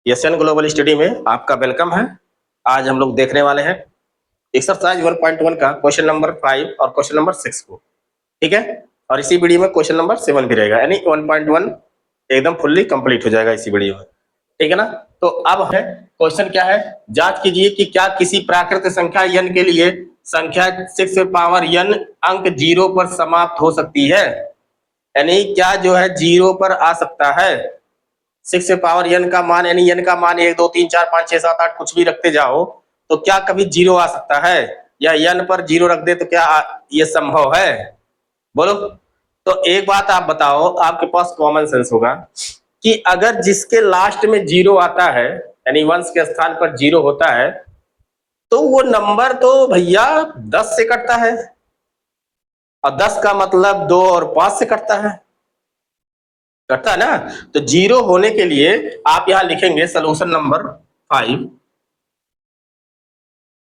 Asian global study में आपका welcome है। आज हम लोग देखने वाले हैं एक्सरसाइज 1.1 का क्वेश्चन नंबर 5 और क्वेश्चन नंबर 6 को। ठीक है, और इसी वीडियो में क्वेश्चन नंबर 7 भी रहेगा, यानी 1.1 एकदम फुल्ली कंप्लीट हो जाएगा इसी वीडियो में। ठीक है ना। तो अब है क्वेश्चन क्या है, जांच कीजिए कि क्या किसी प्राकृत संख्या n के लिए संख्या 6 पावर n अंक 0 पर समाप्त हो सकती है। यानी क्या जो है 0 पर आ सकता है। 6 पावर n का मान, यानी n का मान 1 2 3 4 5 6 7 8 कुछ भी रखते जाओ तो क्या कभी 0 आ सकता है, या n पर 0 रख दे तो क्या ये संभव है? बोलो। तो एक बात आप बताओ, आपके पास कॉमन सेंस होगा कि अगर जिसके लास्ट में 0 आता है, यानी वंश के स्थान पर 0 होता है, तो वो नंबर तो भैया 10 से कटता है, और 10 का मतलब 2 और 5 से कटता है ना। तो 0 होने के लिए आप यहां लिखेंगे सोल्यूशन नंबर 5,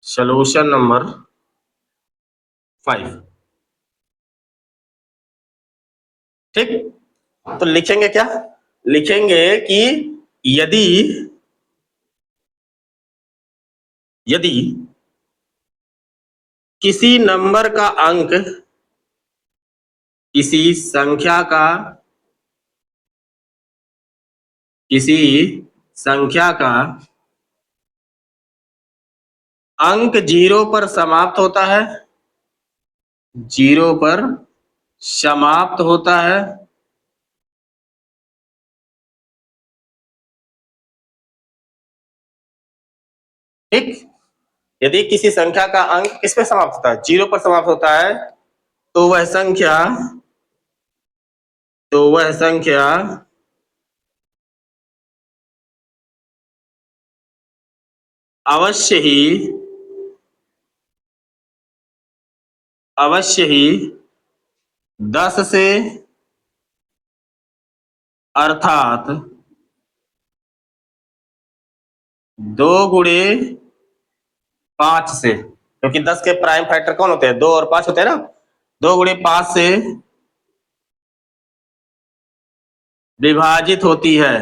सोल्यूशन नंबर 5। ठीक, तो लिखेंगे क्या, लिखेंगे कि यदि यदि किसी नंबर का अंक किसी संख्या का अंक 0 पर समाप्त होता है, 0 पर समाप्त होता है, ठीक। यदि किसी संख्या का अंक किस पे समाप्त होता है, 0 पर समाप्त होता है, तो वह संख्या अवश्य ही 10 से, अर्थात 2 गुणे 5 से, क्योंकि 10 के प्राइम फैक्टर कौन होते हैं, 2 और 5 होते हैं ना। 2 गुणे 5 से विभाजित होती है,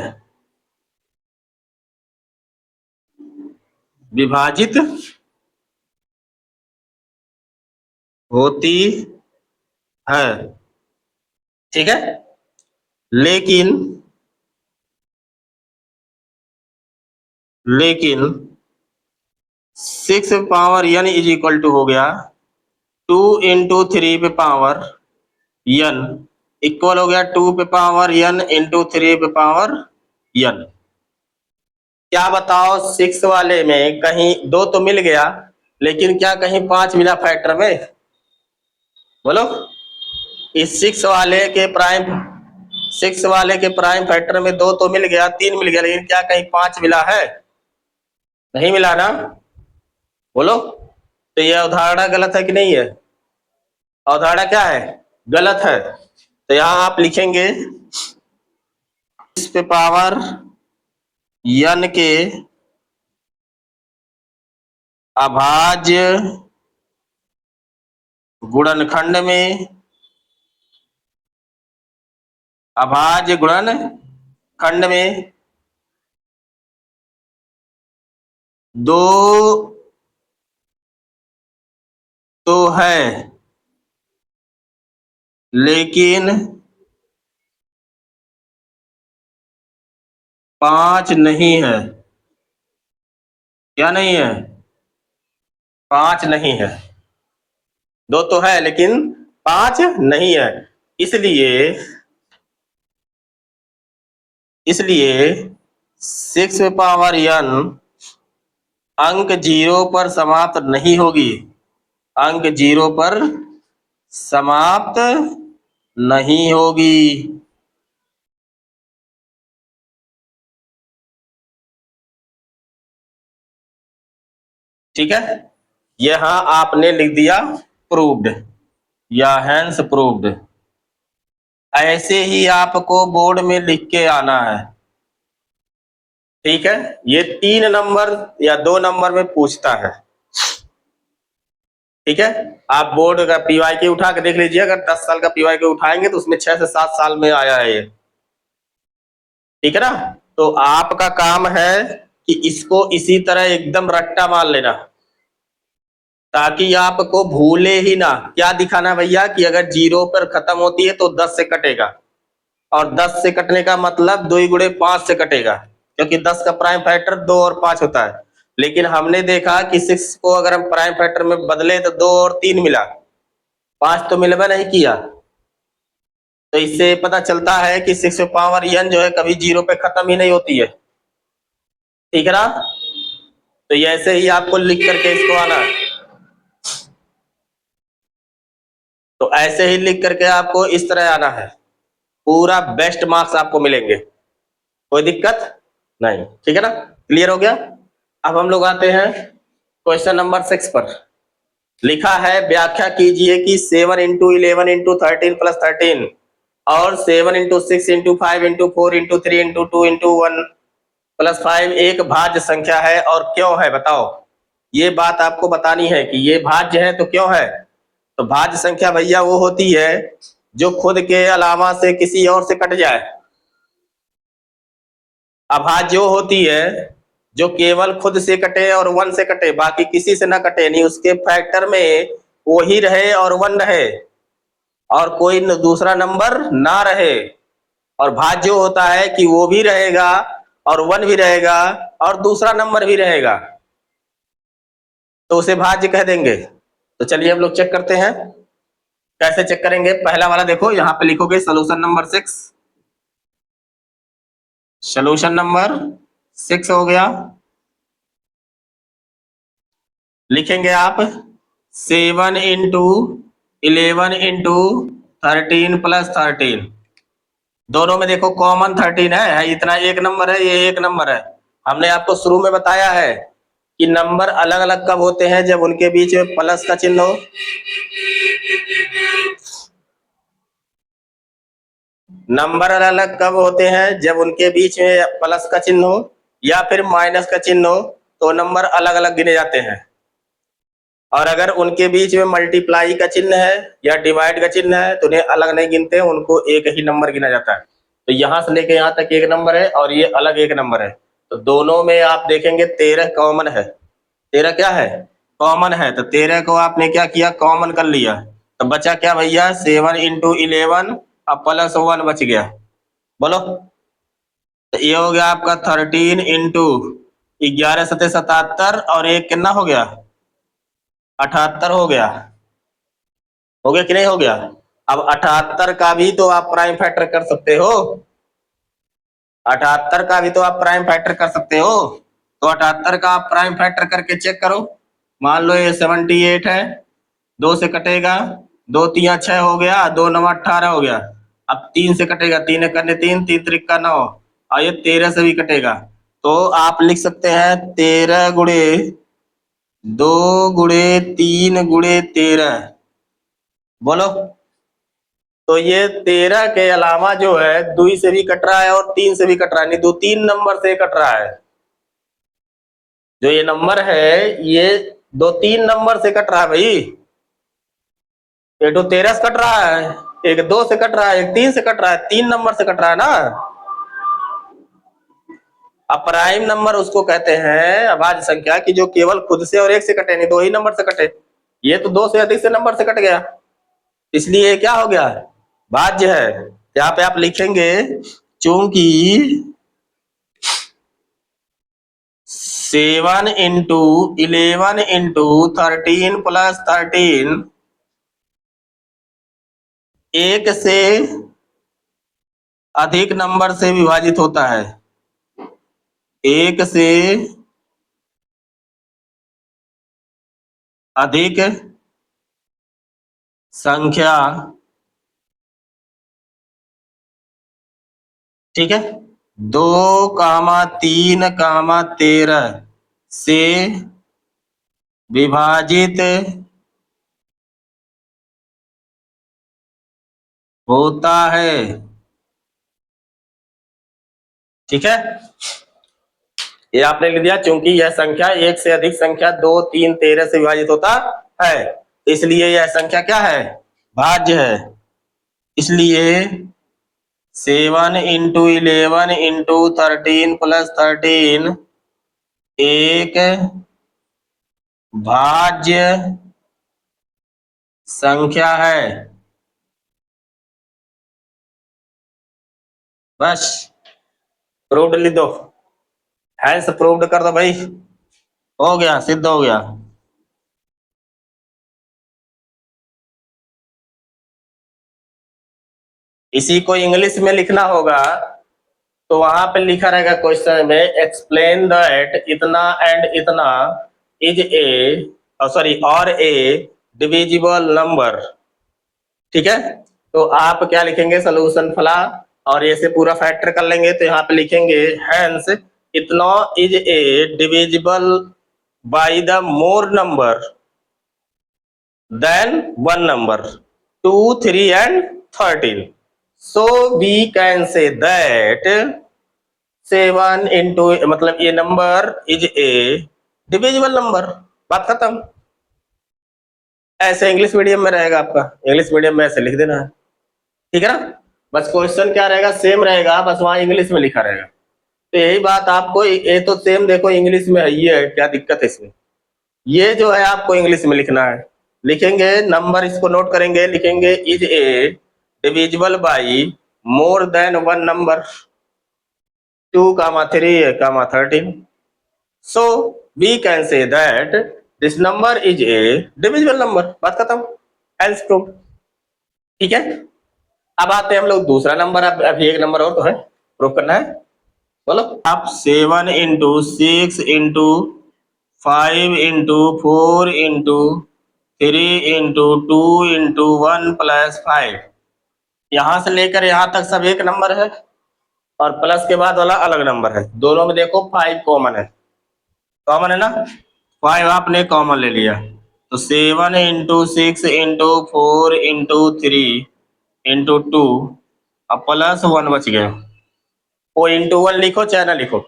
विभाजित होती है। ठीक है, लेकिन 6 power n is equal to हो गया 2 इंटू 3 पे पावर n, इक्वल हो गया 2 पे पावर n इंटू 3 पे पावर n। क्या बताओ, 6 वाले में कहीं 2 तो मिल गया, लेकिन क्या कहीं 5 मिला फैक्टर में? बोलो। इस 6 वाले के प्राइम फैक्टर में 2 तो मिल गया, 3 मिल गया, लेकिन क्या कहीं 5 मिला है? नहीं मिला ना। बोलो। तो यह अवधारणा गलत है कि नहीं है? अवधारणा क्या है, गलत है। तो यहां आप लिखेंगे इस पे पावर n के अभाज्य गुणनखंड में, अभाज्य गुणनखंड में 2 तो है, लेकिन 5 नहीं है। क्या नहीं है? 5 नहीं है। 2 तो है लेकिन 5 नहीं है। इसलिए 6 पावर n अंक 0 पर समाप्त नहीं होगी, अंक 0 पर समाप्त नहीं होगी। ठीक है, यहां आपने लिख दिया प्रूव्ड या हैंस प्रूव्ड। ऐसे ही आपको बोर्ड में लिख के आना है। ठीक है, ये 3 नंबर या 2 नंबर में पूछता है। ठीक है, आप बोर्ड का पीवाईक्यू उठा के देख लीजिए, अगर 10 साल का पीवाईक्यू उठाएंगे तो उसमें 6 से 7 साल में आया है ये। ठीक है ना। तो आपका काम है कि इसको इसी तरह एकदम रट्टा मार लेना, ताकि आपको भूले ही ना। क्या दिखाना भैया कि अगर 0 पर खत्म होती है तो 10 से कटेगा, और 10 से कटने का मतलब 2 गुणे 5 से कटेगा, क्योंकि 10 का प्राइम फैक्टर 2 और 5 होता है। लेकिन हमने देखा कि 6 को अगर हम प्राइम फैक्टर में बदले तो 2 और 3 मिला, 5 तो मिलवा नहीं किया। तो इससे पता चलता है कि 6 पावर n जो है कभी 0 पे खत्म ही नहीं होती है। ठीक है ना? तो ये ऐसे ही आपको लिख करके इसको आना है। तो ऐसे ही लिख करके आपको इस तरह आना है, पूरा बेस्ट मार्क्स आपको मिलेंगे, कोई दिक्कत नहीं। ठीक है ना? क्लियर हो गया? अब हम लोग आते हैं क्वेश्चन नंबर 6 पर। लिखा है व्याख्या कीजिए कि 7 इंटू 11 इंटू 13 प्लस 13 और 7 into 6 into 5 into 4 into 3 into 2 into 1 plus 5 एक भाज्य संख्या है और क्यों है, बताओ। ये बात आपको बतानी है कि ये भाज्य है तो क्यों है। तो भाज्य संख्या भैया वो होती है जो खुद के अलावा से किसी और से कट जाए। अभाज्य वो होती है जो केवल खुद से कटे और 1 से कटे, बाकी किसी से ना कटे, नहीं उसके फैक्टर में वो ही रहे और 1 रहे और कोई दूसरा नंबर ना रहे। और भाज्य होता है कि वो भी रहेगा और 1 भी रहेगा और दूसरा नंबर भी रहेगा, तो उसे भाज्य कह देंगे। तो चलिए हम लोग चेक करते हैं। कैसे चेक करेंगे? पहला वाला देखो, यहाँ पे लिखोगे सोल्यूशन नंबर 6। सोल्यूशन नंबर 6 हो गया। लिखेंगे आप 7 इंटू 11 इंटू 13 प्लस 13। दोनों में देखो कॉमन 13 है, इतना एक नंबर है, ये एक नंबर है। हमने आपको शुरू में बताया है कि नंबर अलग अलग कब होते हैं, जब उनके बीच में प्लस का चिन्ह हो। नंबर अलग अलग कब होते हैं, जब उनके बीच में प्लस का चिन्ह हो या फिर माइनस का चिन्ह हो, तो नंबर अलग अलग गिने जाते हैं। और अगर उनके बीच में मल्टीप्लाई का चिन्ह है या डिवाइड का चिन्ह है तो उन्हें अलग नहीं गिनते, उनको एक ही नंबर गिना जाता है। तो यहां से लेके यहां तक एक नंबर है और ये अलग एक नंबर है। तो दोनों में आप देखेंगे 13 कॉमन है। 13 क्या है? कॉमन है। तो 13 को आपने क्या किया? कॉमन कर लिया। तो बचा क्या भैया? 7 इंटू 11 और प्लस 1 बच गया। बोलो। तो ये हो गया आपका 13 इंटू 11 सत्ते 77 और एक कितना हो गया? 78 हो गया। हो गया कि नहीं हो गया? अब 78 का भी तो आप प्राइम फैक्टर कर सकते हो। 78 का भी तो आप प्राइम फैक्टर कर सकते हो। तो 78 का आप प्राइम फैक्टर करके चेक करो। मान लो ये 78 है, 2 से कटेगा, 2 3 6 हो गया, 2 9 18 हो गया। अब 3 से कटेगा, 3 एक करने 3, 3 त्रिका 9 और ये 13 से भी कटेगा। तो आप लिख सकते हैं 13 गुणे 2 गुणे 3 गुणे 13। बोलो। तो ये 13 के अलावा जो है 2 से भी कट रहा है और 3 से भी कट रहा है, नहीं 2 3 नंबर से कट रहा है। जो ये नंबर है ये 2 3 नंबर से कट रहा है भाई। एक तो 13 से कट रहा है, एक 2 से कट रहा है, एक 3 से कट रहा है, 3 नंबर से कट रहा है ना। अब प्राइम नंबर उसको कहते हैं अभाज्य संख्या की जो केवल खुद से और एक से कटे, नहीं 2 ही नंबर से कटे। ये तो 2 से अधिक से नंबर से कट गया, इसलिए ये क्या हो गया? भाज्य है। यहाँ पे आप लिखेंगे चूंकि 7 इंटू 11 इंटू 13 प्लस 13 एक से अधिक नंबर से विभाजित होता है। एक से अधिक संख्या, ठीक है, 2 3 13 से विभाजित होता है। ठीक है, ये आपने लिख दिया क्योंकि यह संख्या एक से अधिक संख्या 2 3 13 से विभाजित होता है, इसलिए यह संख्या क्या है? भाज्य है। इसलिए 7 इंटू 11 इंटू 13 प्लस 13 एक भाज्य संख्या है। बस प्रूव्ड लिख दो, हैंस प्रूव्ड कर दो भाई, हो गया, सिद्ध हो गया। इसी को इंग्लिश में लिखना होगा तो वहां पे लिखा रहेगा क्वेश्चन में, एक्सप्लेन दैट इतना एंड इतना इज ए सॉरी और ए डिविजिबल नंबर। ठीक है, तो आप क्या लिखेंगे, सोल्यूशन फला और ये से पूरा फैक्टर कर लेंगे, तो यहाँ पे लिखेंगे हैंस इतना is a divisible by the more number than one number 2 3 and 13, so we can say that 7 into मतलब ये number is a divisible number, बात खत्म। ऐसे इंग्लिश मीडियम में रहेगा आपका, इंग्लिश मीडियम में ऐसे लिख देना है, ठीक है ना। बस क्वेश्चन क्या रहेगा, सेम रहेगा, बस वहां इंग्लिश में लिखा रहेगा। तो यही बात आपको, ये तो सेम देखो इंग्लिश में है, ये है क्या दिक्कत है इसमें, ये जो है आपको इंग्लिश में लिखना है। लिखेंगे नंबर, इसको नोट करेंगे, लिखेंगे is a divisible by more than one number 2, 3, 13, so we can say that this number is a divisible number, बात खत्म, hence proved। ठीक है, अब आते हैं हम लोग दूसरा नंबर, अब अभी एक नंबर और तो है प्रूव करना है, बोलो आप। 7 into 6 into 5 into 4 into 3 into 2 into 1 plus 5, यहां से लेकर यहां तक सब एक नंबर है और प्लस के बाद वाला अलग नंबर है। दोनों में देखो 5 कॉमन है, कॉमन है ना, 5 आपने कॉमन ले लिया, तो 7 इंटू 6 इंटू 4 इंटू 3 इंटू 2 अब प्लस 1 बच गया। वो इंटू 1 लिखो चाहे ना लिखो,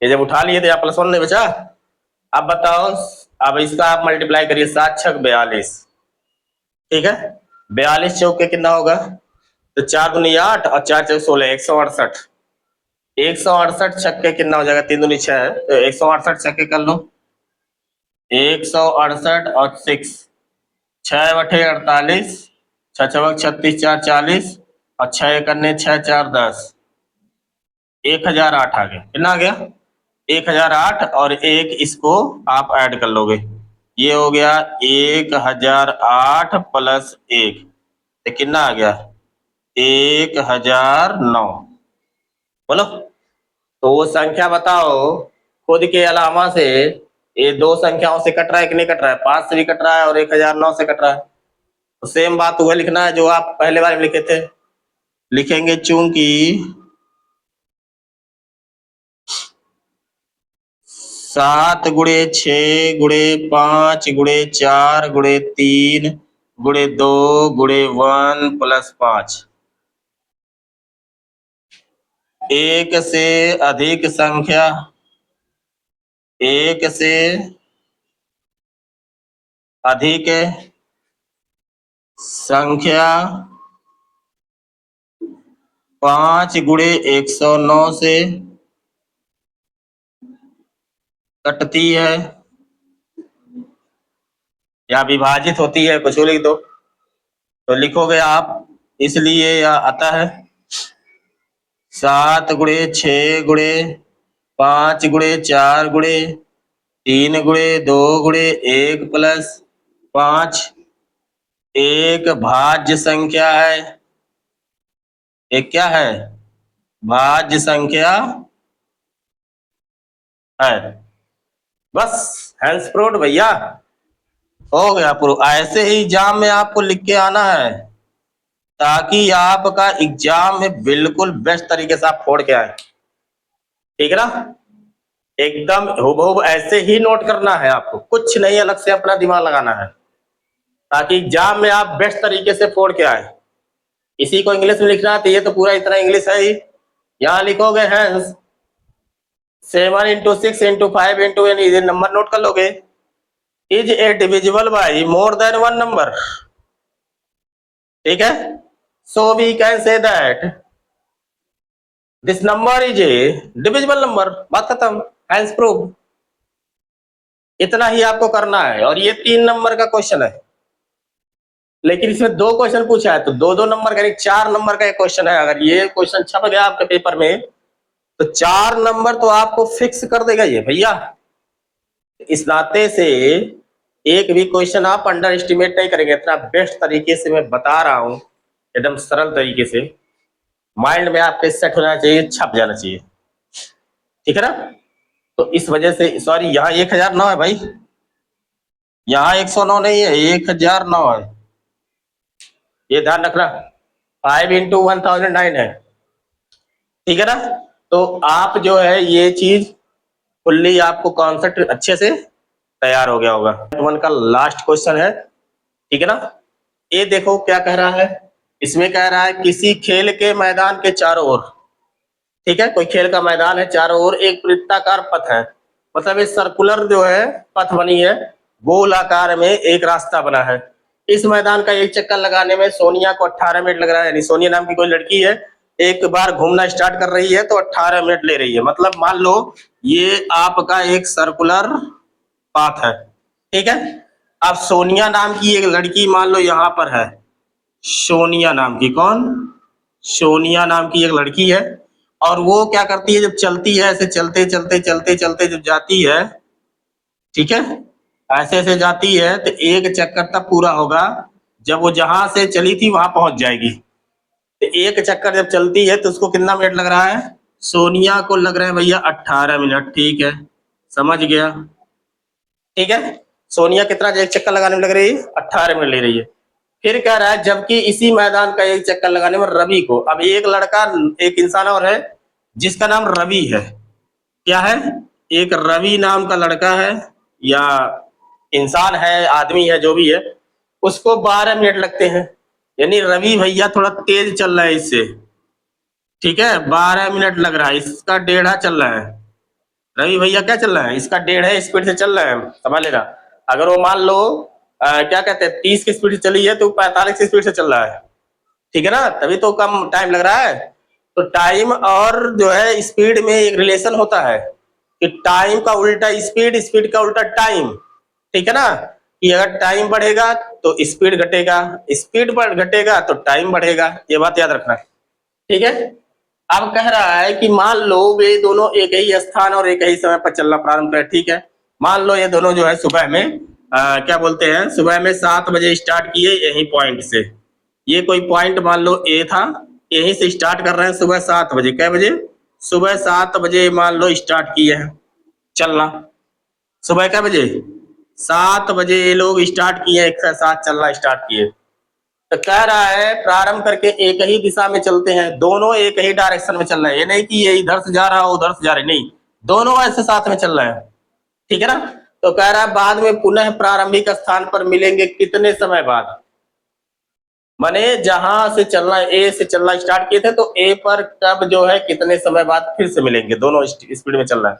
ये जब उठा लिए थे यहाँ प्लस 1 नहीं बचा। अब बताओ, अब इसका आप मल्टीप्लाई करिए, 7 छक 42, ठीक है, 42 चौके कितना होगा, तो 4 दूनी 8 और 4 चौक 16, 168। 168 छक्के कितना हो जाएगा, 3 दूनी 6 है, तो 168 छक्के कर लो, 168 और 6, 6 बटे 48, 6 छक 36, 4 40 और 6 करने 6 4 10, 1008 आ गया। कितना आ गया, 1008 और एक इसको आप ऐड कर लोगे, ये हो गया 1008 प्लस 1, तो कितना आ गया 1009। बोलो, तो वो संख्या बताओ खुद के अलावा से, ये दो संख्याओं से कट रहा है कि नहीं कट रहा है, 5 से भी कट रहा है और 1009 से कट रहा है। तो सेम बात वह लिखना है जो आप पहले बार में लिखे थे, लिखेंगे चूंकि 7 गुणे 6 गुणे 5 गुणे 4 गुणे 3 गुणे 2 गुणे 1 प्लस 5, एक से अधिक संख्या, एक से अधिक संख्या 5 गुणे 109 से कटती है या विभाजित होती है, कुछ लिख दो, तो लिखोगे आप, इसलिए यह आता है 7 गुणे 6 गुणे 5 गुणे 4 गुणे 3 गुणे 2 गुणे 1 प्लस 5 एक भाज्य संख्या है, एक क्या है, भाज्य संख्या है। बस हैंस प्रूव्ड भैया, हो गया प्रूव। ऐसे ही एग्जाम में आपको लिख के आना है ताकि आपका एग्जाम में बिल्कुल बेस्ट तरीके से आप फोड़ के आए, ठीक है ना, एकदम हुबहू ऐसे ही नोट करना है आपको, कुछ नहीं अलग से अपना दिमाग लगाना है, ताकि एग्जाम में आप बेस्ट तरीके से फोड़ के आए। इसी को इंग्लिश में लिखना है, तो ये तो पूरा इतना इंग्लिश है ही, यहाँ लिखोगे hence 7 into 6 into 5 into n, number note कर लोगे, is a divisible by more than one number, ठीक है, So we can say that this number is a divisible number. बात खत्म, hence proved. इतना ही आपको करना है और ये 3 नंबर का क्वेश्चन है, लेकिन इसमें 2 क्वेश्चन पूछा है तो 2-2 नंबर का, 4 नंबर का एक क्वेश्चन है। अगर ये क्वेश्चन छप गया आपके पेपर में तो 4 नंबर तो आपको फिक्स कर देगा ये भैया। इस नाते से एक भी क्वेश्चन आप अंडर एस्टिमेट नहीं करेंगे। इतना बेस्ट तरीके से मैं बता रहा हूं, एकदम सरल तरीके से, माइंड में आपके सेट होना चाहिए, छप जाना चाहिए, ठीक है ना। तो इस वजह से, सॉरी यहाँ 1009 है भाई, यहाँ 109 नहीं है, 1009 है, ये ध्यान रखना। 5 into 1009 है, ठीक है ना। तो आप जो है ये चीज फुल्ली आपको कॉन्सेप्ट अच्छे से तैयार हो गया होगा। 1 का लास्ट क्वेश्चन है, ठीक है ना। ये देखो क्या कह रहा है, इसमें कह रहा है किसी खेल के मैदान के चारों ओर, ठीक है, कोई खेल का मैदान है, चारों ओर एक वृत्ताकार पथ है, मतलब ये सर्कुलर जो है पथ बनी है, गोल आकार में एक रास्ता बना है। इस मैदान का एक चक्कर लगाने में सोनिया को 18 मिनट लग रहा है, यानी सोनिया नाम की कोई लड़की है, एक बार घूमना स्टार्ट कर रही है तो 18 मिनट ले रही है। मतलब मान लो ये आपका एक सर्कुलर पाथ है, ठीक है। अब सोनिया नाम की एक लड़की मान लो यहाँ पर है, सोनिया नाम की, कौन, सोनिया नाम की एक लड़की है, और वो क्या करती है, जब चलती है ऐसे चलते चलते चलते चलते जब जाती है, ठीक है, ऐसे ऐसे जाती है तो एक चक्कर तब पूरा होगा जब वो जहां से चली थी वहां पहुंच जाएगी। तो एक चक्कर जब चलती है तो उसको कितना मिनट लग रहा है, सोनिया को लग रहे हैं भैया 18 मिनट, ठीक है, समझ गया, ठीक है। सोनिया कितना एक चक्कर लगाने में लग रही है, 18 मिनट ले रही है। फिर कह रहा है जबकि इसी मैदान का एक चक्कर लगाने में रवि को, अब एक लड़का, एक इंसान और है जिसका नाम रवि है, क्या है, एक रवि नाम का लड़का है या इंसान है, आदमी है, जो भी है, उसको 12 मिनट लगते हैं। यानी रवि भैया थोड़ा तेज चल रहा है इससे, ठीक है, 12 मिनट लग रहा है, इसका 1.5 चल रहा है। रवि भैया क्या चल रहा है, इसका 1.5 स्पीड से चल रहा है, समझ लेना। अगर वो मान लो क्या कहते हैं 30 की स्पीड से चली है तो 45 की स्पीड से चल रहा है, ठीक है ना, तभी तो कम टाइम लग रहा है। तो टाइम और जो है स्पीड में एक रिलेशन होता है कि टाइम का उल्टा स्पीड, स्पीड का उल्टा टाइम, ठीक है ना, कि अगर टाइम बढ़ेगा तो स्पीड घटेगा, स्पीड बढ़ घटेगा तो टाइम बढ़ेगा, ये बात याद रखना, ठीक है। अब कह रहा है कि मान लो वे दोनों एक ही स्थान और एक ही समय पर चलना प्रारंभ करें, ठीक है। मान लो ये दोनों जो है सुबह में क्या बोलते हैं, सुबह में 7 बजे स्टार्ट किए यही पॉइंट से, ये कोई पॉइंट मान लो ए था, यहीं से स्टार्ट कर रहे हैं सुबह 7 बजे, कै बजे, सुबह 7 बजे मान लो स्टार्ट किए हैं चलना, सुबह कै बजे, 7 बजे ये लोग स्टार्ट किए, एक साथ चलना स्टार्ट किए। तो कह रहा है प्रारंभ करके एक ही दिशा में चलते हैं, दोनों एक ही डायरेक्शन में चल रहे हैं, ये नहीं कि ये इधर से जा रहा है उधर से जा रहे, नहीं, दोनों ऐसे साथ में चल रहे हैं, ठीक है ना। तो कह रहा है बाद में पुनः प्रारंभिक स्थान पर मिलेंगे कितने समय बाद, माने जहां से चलना, ए से चलना स्टार्ट किए थे तो ए पर कब जो है कितने समय बाद फिर से मिलेंगे, दोनों स्पीड में चल रहा है।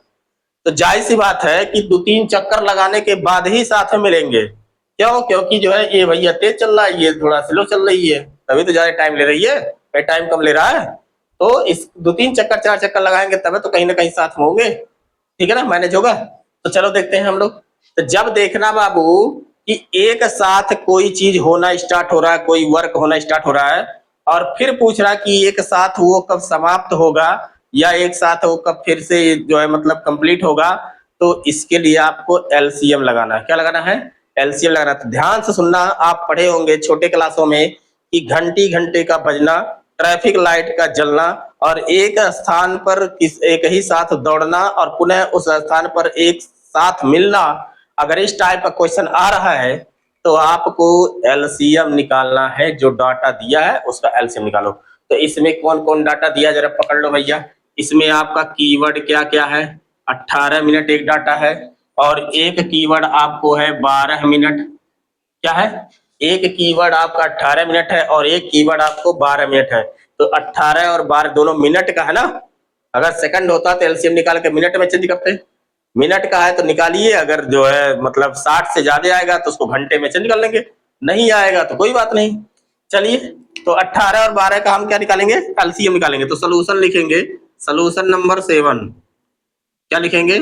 तो जाहिर सी बात है कि 2-3 चक्कर लगाने के बाद ही साथ में मिलेंगे, क्यों, क्योंकि जो है ये भैया तेज चल रहा है, ये थोड़ा स्लो चल रही है, तभी तो ज्यादा टाइम ले रही है, भाई टाइम कम ले रहा है। तो इस 2-3 चक्कर 4 चक्कर लगाएंगे तब तो कहीं ना कहीं साथ में होंगे, ठीक है ना, मैनेज होगा। तो चलो देखते हैं हम लोग। तो जब देखना बाबू कि एक साथ कोई चीज होना स्टार्ट हो रहा है, कोई वर्क होना स्टार्ट हो रहा है, और फिर पूछ रहा कि एक साथ वो कब समाप्त होगा या एक साथ वो कब फिर से जो है मतलब कंप्लीट होगा, तो इसके लिए आपको एलसीएम लगाना है। क्या लगाना है, एलसीएम लगाना। तो ध्यान से सुनना, आप पढ़े होंगे छोटे क्लासों में कि घंटी घंटे का बजना, ट्रैफिक लाइट का जलना, और एक स्थान पर एक ही साथ दौड़ना और पुनः उस स्थान पर एक साथ मिलना, अगर इस टाइप का क्वेश्चन आ रहा है तो आपको एलसीएम निकालना है, जो डाटा दिया है उसका एलसीएम निकालो। तो इसमें कौन कौन डाटा दिया जरा पकड़ लो भैया। इसमें आपका कीवर्ड क्या क्या है, 18 मिनट एक डाटा है, और एक कीवर्ड आपको है 12 मिनट, क्या है, एक कीवर्ड आपका 18 मिनट है और एक कीवर्ड आपको 12 मिनट है। तो 18 और 12 दोनों मिनट का है ना, अगर सेकंड होता तो एलसीएम निकाल के मिनट में चेंज करते, मिनट का है तो निकालिए, अगर जो है मतलब 60 से ज्यादा आएगा तो उसको घंटे में चेंज कर लेंगे, नहीं आएगा तो कोई बात नहीं। चलिए, तो 18 और 12 का हम क्या निकालेंगे, एलसीएम निकालेंगे। तो सोल्यूशन लिखेंगे, सोल्यूशन नंबर 7, क्या लिखेंगे,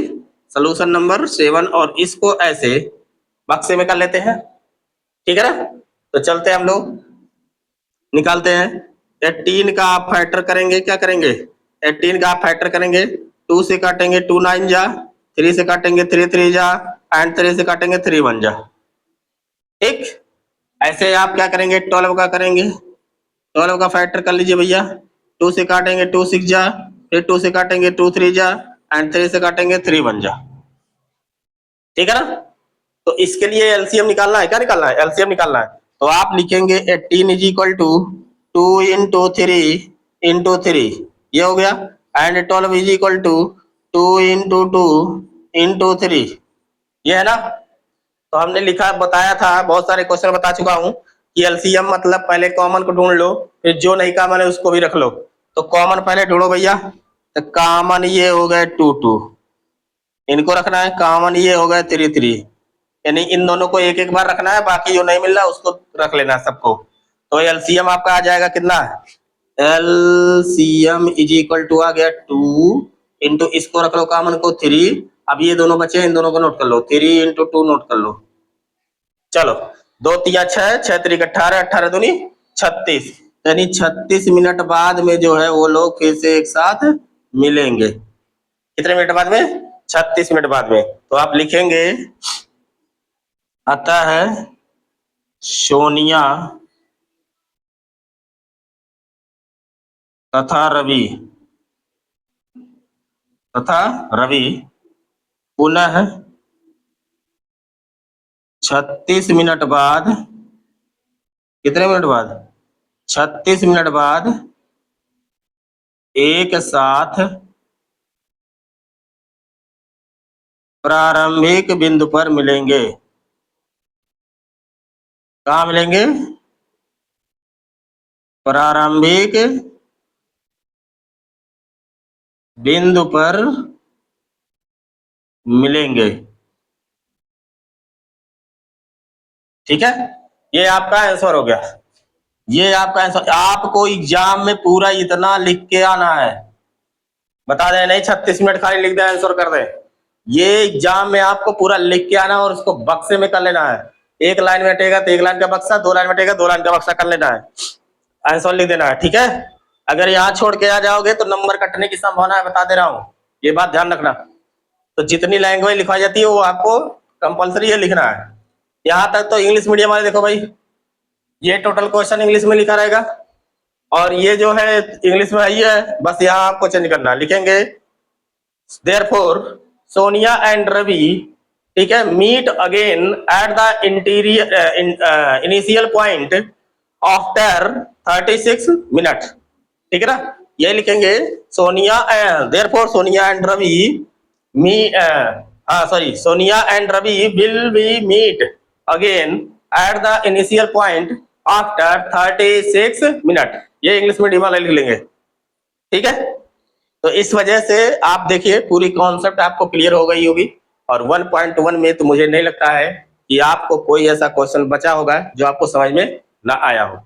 सोल्यूशन नंबर 7, और इसको ऐसे बक्से में कर लेते हैं, ठीक है ना। तो चलते हैं हम लोग निकालते हैं। 18 का आप फैक्टर करेंगे, क्या करेंगे, 18 का आप फैक्टर करेंगे, 2 से काटेंगे 2 9 जा, 3 से काटेंगे 3 3 जा, एंड 3 से काटेंगे 3 1 जा, ठीक। ऐसे आप क्या करेंगे, 12 का करेंगे, 12 का फैक्टर कर लीजिए भैया, 2 से काटेंगे 2 6 जा, फिर 2 से काटेंगे 2 3 जा, एंड 3 से काटेंगे 3 1 जा, ठीक है ना। तो इसके लिए एलसीएम निकालना है, क्या निकालना है, एलसीएम निकालना है। तो आप लिखेंगे 18 is equal to 2 into 3 into 3, ये हो गया, and 12 is equal to 2 into 2 into 3, ये है ना। तो हमने लिखा, बताया था, बहुत सारे क्वेश्चन बता चुका हूं कि एलसीएम मतलब पहले कॉमन को ढूंढ लो, फिर जो नहीं कॉमन है उसको भी रख लो। तो कॉमन पहले ढूंढो भैया, तो कॉमन ये हो गए 2 2, इनको रखना है, कॉमन ये हो गए 3 3, यानी इन दोनों को एक एक बार रखना है, बाकी जो नहीं मिल रहा उसको रख लेना है सबको। तो एलसीएम आपका आ जाएगा कितना, एलसीएम इज इक्वल टू आ गया 2 इंटू, इसको रख लो कॉमन को 3, अब ये दोनों बचे, इन दोनों को नोट कर लो, 3 इंटू 2 नोट कर लो। चलो, 2 3 6, 6 3 18, 18 दूनी 36, यानी 36 मिनट बाद में जो है वो लोग फिर से एक साथ मिलेंगे। कितने मिनट बाद में, 36 मिनट बाद में। तो आप लिखेंगे, आता है सोनिया तथा रवि, पुनः 36 मिनट बाद, कितने मिनट बाद, 36 मिनट बाद एक साथ प्रारंभिक बिंदु पर मिलेंगे। कहाँ मिलेंगे, प्रारंभिक बिंदु पर मिलेंगे, ठीक है। ये आपका आंसर हो गया, ये आपका आंसर। आपको एग्जाम में पूरा इतना लिख के आना है, बता दें नहीं 36 मिनट खाली लिख दे आंसर कर दे, ये एग्जाम में आपको पूरा लिख के आना और उसको बक्से में कर लेना है। एक लाइन में हटेगा तो एक लाइन का बक्सा, 2 लाइन में हटेगा 2 लाइन का बक्सा कर लेना है, आंसर लिख देना है, ठीक है। अगर यहाँ छोड़ के आ जाओगे तो नंबर कटने की संभावना है, बता दे रहा हूँ, ये बात ध्यान रखना। तो जितनी लैंग्वेज लिखवाई जाती है वो आपको कंपलसरी है लिखना है। यहाँ तक तो इंग्लिश मीडियम वाले देखो भाई, ये टोटल क्वेश्चन इंग्लिश में लिखा रहेगा, और ये जो है इंग्लिश में ही है, बस यहाँ आपको चेंज करना, लिखेंगे देयरफॉर सोनिया एंड रवि, ठीक है, meet again at the interior initial point after 36 minute, ठीक है ना। ये लिखेंगे Sonia, therefore Sonia and Ravi Sonia and Ravi will be meet again at the initial point after 36 minute, ये इंग्लिश मीडियम वाले लिख लेंगे, ठीक है। तो इस वजह से आप देखिए पूरी कॉन्सेप्ट आपको क्लियर हो गई होगी, और 1.1 में तो मुझे नहीं लगता है कि आपको कोई ऐसा क्वेश्चन बचा होगा जो आपको समझ में ना आया हो।